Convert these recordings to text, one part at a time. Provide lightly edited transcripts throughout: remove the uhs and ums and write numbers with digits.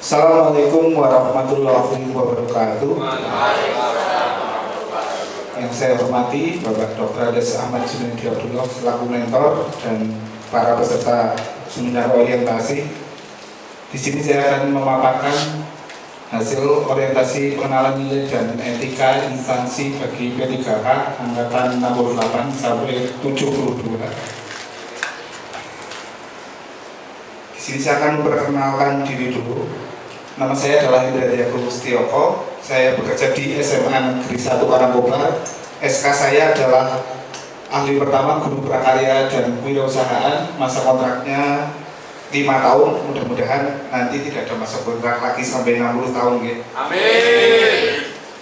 Assalamualaikum warahmatullahi wabarakatuh. Yang saya hormati Bapak Dr. Andes Ahmad Junaidi Abdullah selaku mentor dan para peserta seminar orientasi. Di sini saya akan memaparkan hasil orientasi pengenalan nilai dan etika instansi bagi P3K angkatan 68 sampai 72. Di sini saya akan memperkenalkan diri dulu. Nama saya adalah Indra Diagung Setioko. Saya bekerja di SMA Negeri 1 Karangkobar. SK saya adalah ahli pertama guru prakarya dan kewirausahaan. Masa kontraknya 5 tahun. Mudah-mudahan nanti tidak ada masa kontrak lagi sampai 60 tahun ya. Amin.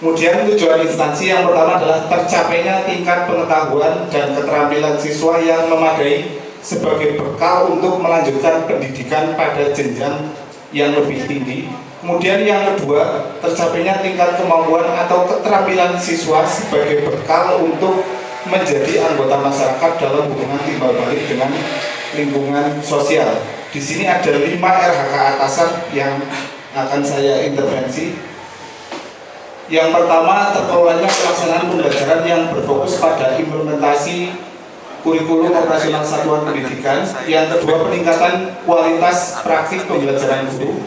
Kemudian tujuan instansi yang pertama adalah tercapainya tingkat pengetahuan dan keterampilan siswa yang memadai sebagai bekal untuk melanjutkan pendidikan pada jenjang yang lebih tinggi. Kemudian yang kedua, tercapainya tingkat kemampuan atau keterampilan siswa sebagai bekal untuk menjadi anggota masyarakat dalam hubungan timbal balik dengan lingkungan sosial. Di sini ada 5 RHK atasan yang akan saya intervensi. Yang pertama, terkelolanya pelaksanaan pembelajaran yang berfokus pada implementasi kurikulum operasional satuan pendidikan. Yang kedua, peningkatan kualitas praktik pembelajaran guru.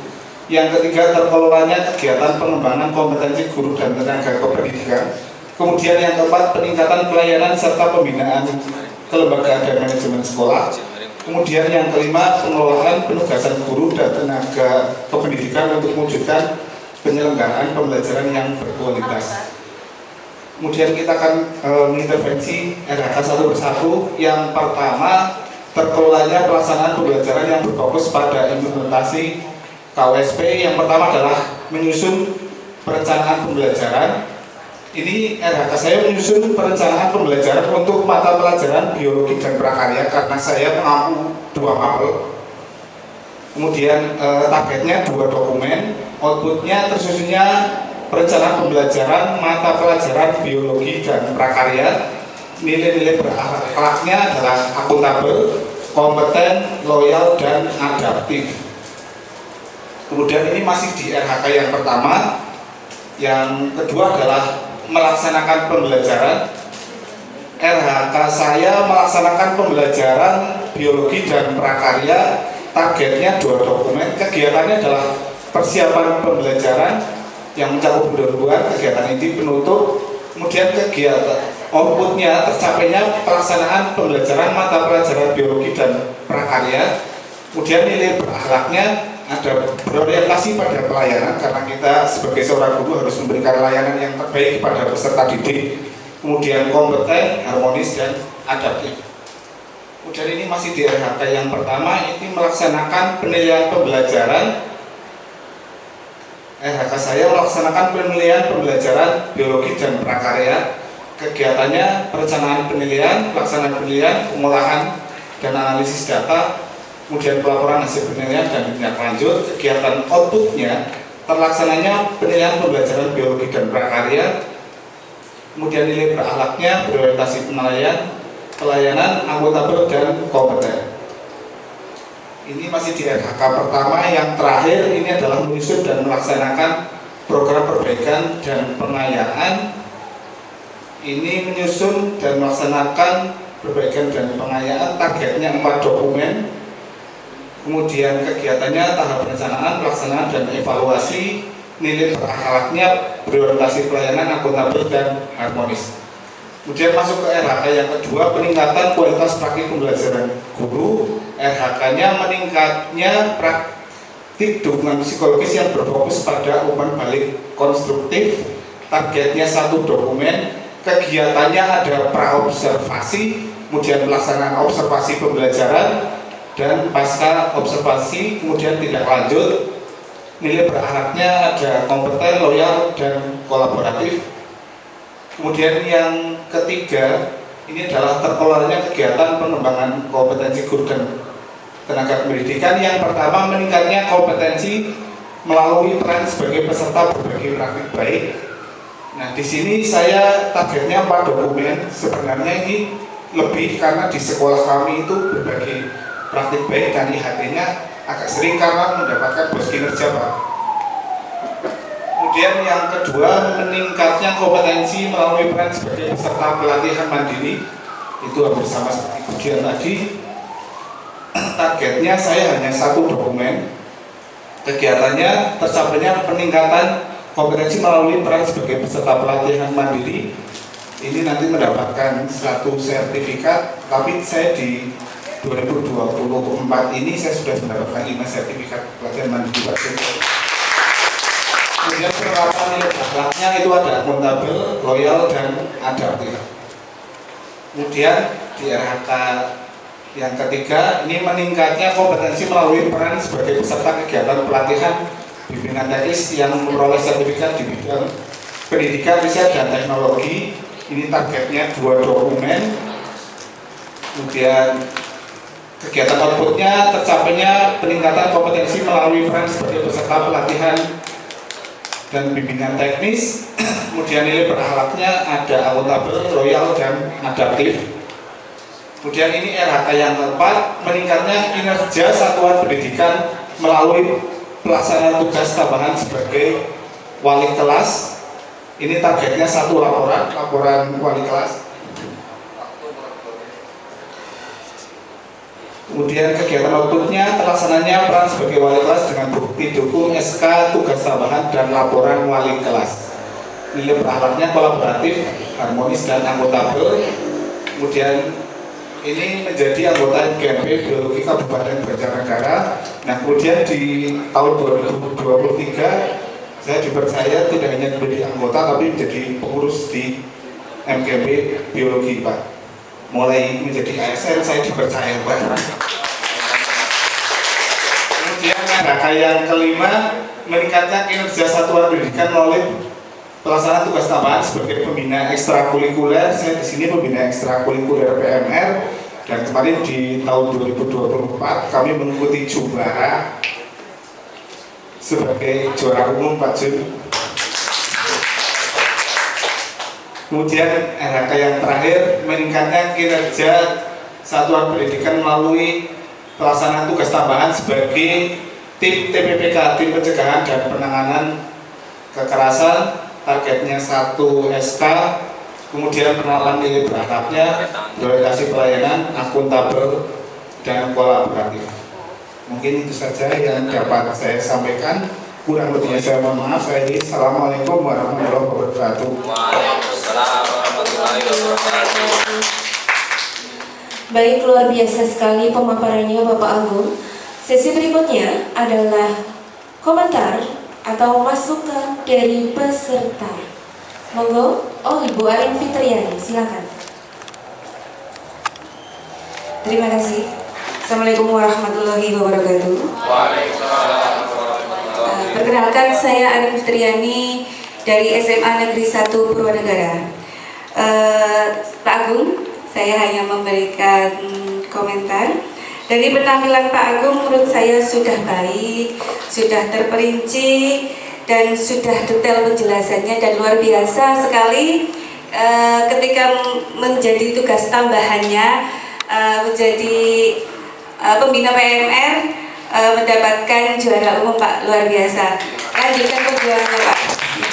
Yang ketiga, terkelolanya kegiatan pengembangan kompetensi guru dan tenaga kependidikan. Kemudian yang keempat, peningkatan pelayanan serta pembinaan kelembagaan dan manajemen sekolah. Kemudian yang kelima, pengelolaan penugasan guru dan tenaga kependidikan untuk mewujudkan penyelenggaraan pembelajaran yang berkualitas. Kemudian kita akan mengintervensi RHK satu persatu. Yang pertama, terkelolanya pelaksanaan pembelajaran yang berfokus pada implementasi KWSP. Yang pertama adalah menyusun perencanaan pembelajaran. Ini RHK saya menyusun perencanaan pembelajaran untuk mata pelajaran biologi dan prakarya karena saya mengampu 2 mapel. Kemudian targetnya 2 dokumen, outputnya tersusunnya perencanaan pembelajaran mata pelajaran biologi dan prakarya. Nilai-nilai berakhlaknya adalah akuntabel, kompeten, loyal, dan adaptif. Kemudian ini masih di RHK yang pertama. Yang kedua adalah melaksanakan pembelajaran. RHK saya melaksanakan pembelajaran biologi dan prakarya. Targetnya 2 dokumen. Kegiatannya adalah persiapan pembelajaran yang mencakup pendahuluan, kegiatan inti, penutup. Kemudian kegiatan outputnya tercapainya pelaksanaan pembelajaran mata pelajaran biologi dan prakarya. Kemudian nilai berakhlaknya ada berorientasi pada pelayanan karena kita sebagai seorang guru harus memberikan layanan yang terbaik kepada peserta didik. Kemudian kompeten, harmonis, dan adaptif. Kemudian ini masih di RHK yang pertama, ini melaksanakan penilaian pembelajaran. RHK saya melaksanakan penilaian pembelajaran biologi dan prakarya. Kegiatannya perencanaan penilaian, pelaksanaan penilaian, pengolahan dan analisis data, kemudian pelaporan hasil penilaian dan tindak lanjut. Kegiatan outputnya terlaksananya penilaian pembelajaran biologi dan prakarya. Kemudian nilai berakhlaknya berorientasi pelayanan, akuntabel, dan kompeten. Ini masih di RHK pertama. Yang terakhir ini adalah menyusun dan melaksanakan program perbaikan dan pengayaan. Ini menyusun dan melaksanakan perbaikan dan pengayaan. Targetnya 4 dokumen. Kemudian kegiatannya tahap perencanaan, pelaksanaan, dan evaluasi. Nilai berakhlaknya berorientasi pelayanan, akuntabel, dan harmonis. Kemudian masuk ke RHK yang kedua, peningkatan kualitas praktik pembelajaran guru. RHK-nya meningkatnya praktik dukungan psikologis yang berfokus pada umpan balik konstruktif. Targetnya 1 dokumen. Kegiatannya ada praobservasi, kemudian pelaksanaan observasi pembelajaran, dan pasca observasi, kemudian tidak lanjut. Nilai berakhlaknya ada kompeten, loyal, dan kolaboratif. Kemudian yang ketiga, ini adalah terkelolanya kegiatan pengembangan kompetensi guru dan tenaga pendidikan. Yang pertama, meningkatnya kompetensi melalui peran sebagai peserta berbagi praktik baik. Nah, di sini saya targetnya 4 dokumen. Sebenarnya ini lebih karena di sekolah kami itu berbagi praktik baik dan IHT-nya agak sering karena mendapatkan bos kinerja Pak. Kemudian yang kedua, meningkatnya kompetensi melalui peran sebagai peserta pelatihan mandiri. Itu hampir sama seperti ujian tadi. Targetnya saya hanya 1 dokumen. Kegiatannya tercapainya peningkatan kompetensi melalui peran sebagai peserta pelatihan mandiri. Ini nanti mendapatkan 1 sertifikat, tapi saya di 2024 ini saya sudah mendapatkan 5 sertifikat pelatihan mandiri. Kemudian penerapan nilai akhlaknya itu ada akuntabel, loyal, dan adaptif. Kemudian di RHK yang ketiga, ini meningkatnya kompetensi melalui peran sebagai peserta kegiatan pelatihan bimbingan teknis yang memperoleh sertifikat di bidang pendidikan, riset, dan teknologi. Ini targetnya 2 dokumen. Kemudian kegiatan outputnya tercapainya peningkatan kompetensi melalui peran sebagai peserta pelatihan dan bimbingan teknis. Kemudian nilai berakhlaknya ada akuntabel, loyal, dan adaptif. Kemudian ini RHK yang keempat, meningkatnya kinerja satuan pendidikan melalui pelaksanaan tugas tambahan sebagai wali kelas. Ini targetnya 1 laporan wali kelas. Kemudian kegiatan outputnya terlaksananya peran sebagai wali kelas dengan bukti dukung SK, tugas tambahan, dan laporan wali kelas. Nilai berakhlaknya kolaboratif, harmonis, dan akuntabel. Kemudian ini menjadi anggota GMP Biologi Kabupaten Banjarnegara. Nah, kemudian di tahun 2023 saya dipercaya tidak hanya menjadi anggota tapi menjadi pengurus di MGB Biologi, Pak. Mulai menjadi ASN saya dipercaya, Pak. Kemudian RHK yang kelima, meningkatnya kinerja satuan pendidikan melalui pelaksanaan tugas tambahan sebagai pembina ekstrakurikuler. Saya di sini pembina ekstrakurikuler PMR, dan kemarin di tahun 2024 kami mengikuti juara sebagai juara umum, Pak Jun. Kemudian RHK yang terakhir, meningkatnya kinerja satuan pendidikan melalui pelaksanaan tugas tambahan sebagai tim TPPK, tim pencegahan dan penanganan kekerasan. Targetnya 1 SK, kemudian penerapan nilai berakhlaknya, orientasi pelayanan, akuntabel, dan kolaboratif. Mungkin itu saja yang dapat saya sampaikan. Kurang lebihnya saya mohon maaf. Saya ini Assalamualaikum warahmatullahi wabarakatuh. Waalaikumsalam warahmatullahi wabarakatuh. Baik, luar biasa sekali pemaparannya Bapak Agung. Sesi berikutnya adalah komentar atau masukan dari peserta. Monggo, Ibu Arin Fitriani, silakan. Terima kasih. Assalamualaikum warahmatullahi wabarakatuh. Waalaikumsalam warahmatullahi wabarakatuh. Perkenalkan, saya Arin Fitriani dari SMA Negeri 1 Purwonegara. Pak Agung, saya hanya memberikan komentar. Dari penampilan Pak Agung, menurut saya sudah baik, sudah terperinci, dan sudah detail penjelasannya, dan luar biasa sekali ketika menjadi tugas tambahannya menjadi pembina PMR, mendapatkan juara umum, Pak. Luar biasa. Lanjutkan perjuangannya, Pak.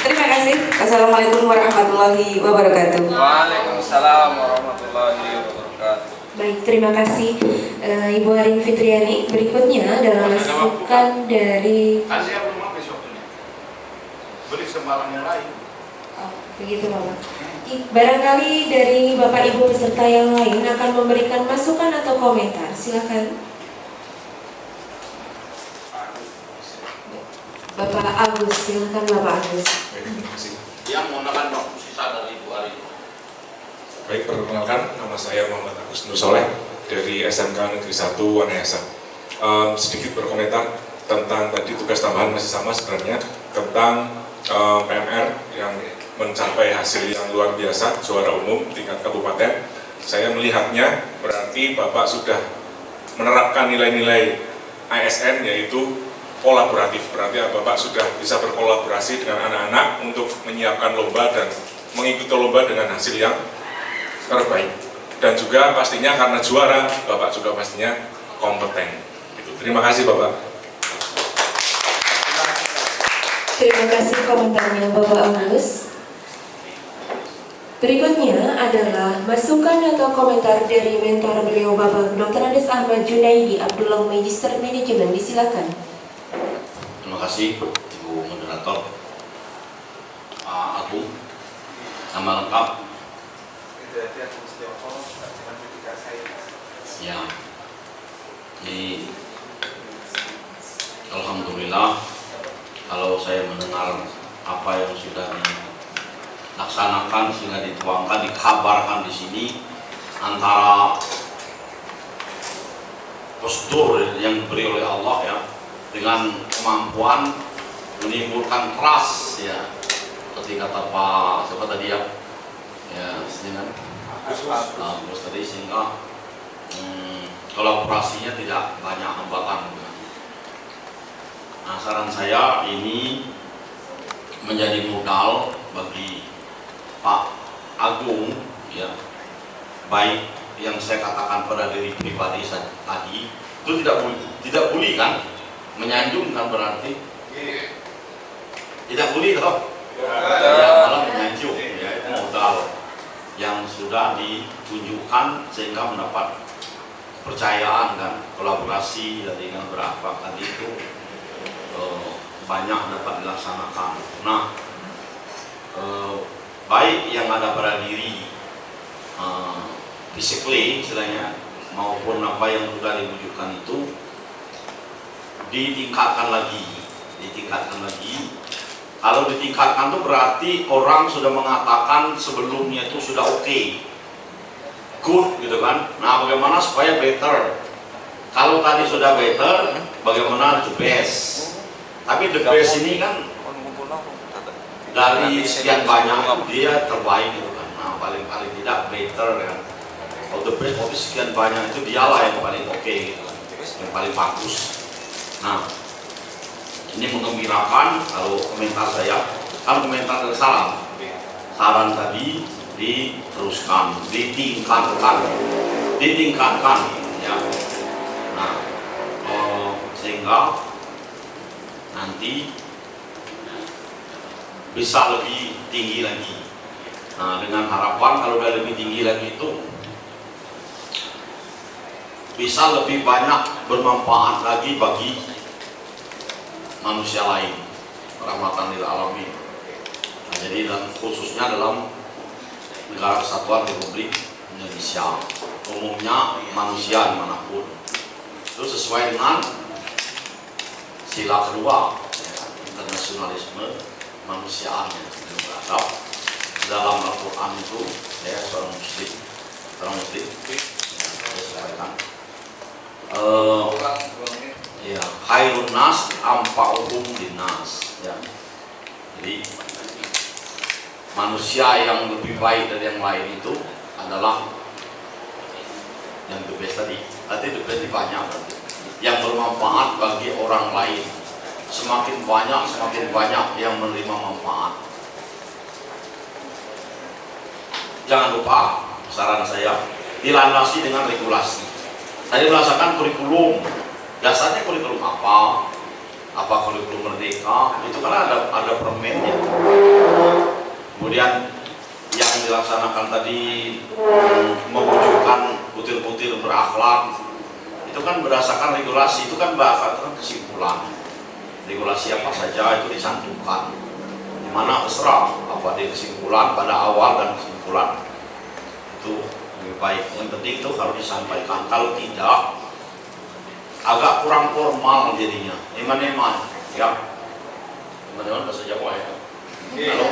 Terima kasih. Wassalamualaikum warahmatullahi wabarakatuh. Waalaikumsalam warahmatullahi wabarakatuh. Baik, terima kasih Ibu Arin Fitriani. Berikutnya adalah masukan dari Saya belum besoknya. Beri semalam yang lain. begitu, Bapak. Barangkali dari Bapak Ibu peserta yang lain akan memberikan masukan atau komentar. Silakan. Bapak Agus, silakan Bapak Agus. Terima kasih. Yang mau nakan waktu sisa dari Ibu Ari. Baik, perkenalkan, nama saya Muhammad Agus Nur Soleh dari SMK Negeri 1 Wanayasa. Sedikit berkomentar tentang tadi tugas tambahan masih sama sebenarnya, tentang PMR yang mencapai hasil yang luar biasa, juara umum tingkat kabupaten. Saya melihatnya berarti Bapak sudah menerapkan nilai-nilai ASN, yaitu kolaboratif. Berarti Bapak sudah bisa berkolaborasi dengan anak-anak untuk menyiapkan lomba dan mengikuti lomba dengan hasil yang terbaik. Dan juga pastinya karena juara, Bapak juga pastinya kompeten. Terima kasih, Bapak. Terima kasih komentarnya Bapak Agus. Berikutnya adalah masukan atau komentar dari mentor beliau Bapak Dr. Andes Ahmad Junaidi Abdullah, Magister Manajemen. Disilakan. Terima kasih Ibu Moderator. Pak Agung, nama lengkap. Ya, ini alhamdulillah kalau saya mendengar apa yang sudah dilaksanakan sehingga dituangkan, dikabarkan di sini antara postur yang diberi oleh Allah ya, dengan kemampuan menimbulkan trust ya, seperti kata Pak siapa tadi ya, dengan Gus tadi, sehingga kolaborasinya tidak banyak hambatan. Nah, saran saya ini menjadi modal bagi Pak Agung ya, baik yang saya katakan pada diri pribadi tadi itu tidak boleh kan, menyanjung kan, berarti tidak boleh toh ya, malah menyanjung ya, itu modal yang sudah ditunjukkan sehingga mendapat kepercayaan kan, kolaborasi dari dengan berapa tadi itu banyak dapat dilaksanakan. Nah, baik yang ada pada diri physically istilahnya maupun apa yang sudah diwujudkan itu ditingkatkan lagi. Kalau ditingkatkan itu berarti orang sudah mengatakan sebelumnya itu sudah oke, good gitu kan. Nah, bagaimana supaya better? Kalau tadi sudah better, bagaimana the best? Tapi the best ini kan dari sekian banyak dia terbaik gitu kan. Nah, paling tidak better kan. Kalau the best tapi sekian banyak itu dialah yang paling oke gitu kan, yang paling bagus. Nah, ini menggembirakan kalau komentar saya, kan komentar dari saran tadi diteruskan, ditingkatkan ya. Nah, sehingga nanti bisa lebih tinggi lagi. Nah, dengan harapan kalau udah lebih tinggi lagi itu bisa lebih banyak bermanfaat lagi bagi manusia lain, rahmatan lil alamin. Nah, jadi dan khususnya dalam negara kesatuan Republik Indonesia, umumnya manusia dimanapun itu sesuai dengan sila kedua ya, internasionalisme manusiaan yang beradab. Dalam Al-Quran itu ya, seorang muslim ya, saya sampaikan ya, khairun nas anfa'uhum linnas ya. Jadi manusia yang lebih baik dari yang lain itu adalah yang the best tadi. Artinya the best banyak yang bermanfaat bagi orang lain. Semakin banyak yang menerima manfaat. Jangan lupa saran saya dilandasi dengan regulasi. Tadi berdasarkan kurikulum. Dasarnya kurikulum apa kurikulum merdeka itu kan ada permennya. Kemudian yang dilaksanakan tadi mewujudkan butir-butir berakhlak itu kan berdasarkan regulasi, itu kan berdasarkan kesimpulan. Regulasi apa saja itu dicantumkan, dimana terserah apa di kesimpulan pada awal dan kesimpulan itu lebih baik. Yang penting itu harus disampaikan. Kalau tidak agak kurang formal jadinya, eman-eman ya, eman-eman bahasa Jawa ya. Halo,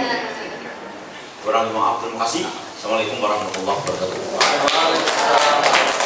kurang maaf, terima kasih. Assalamualaikum warahmatullahi wabarakatuh.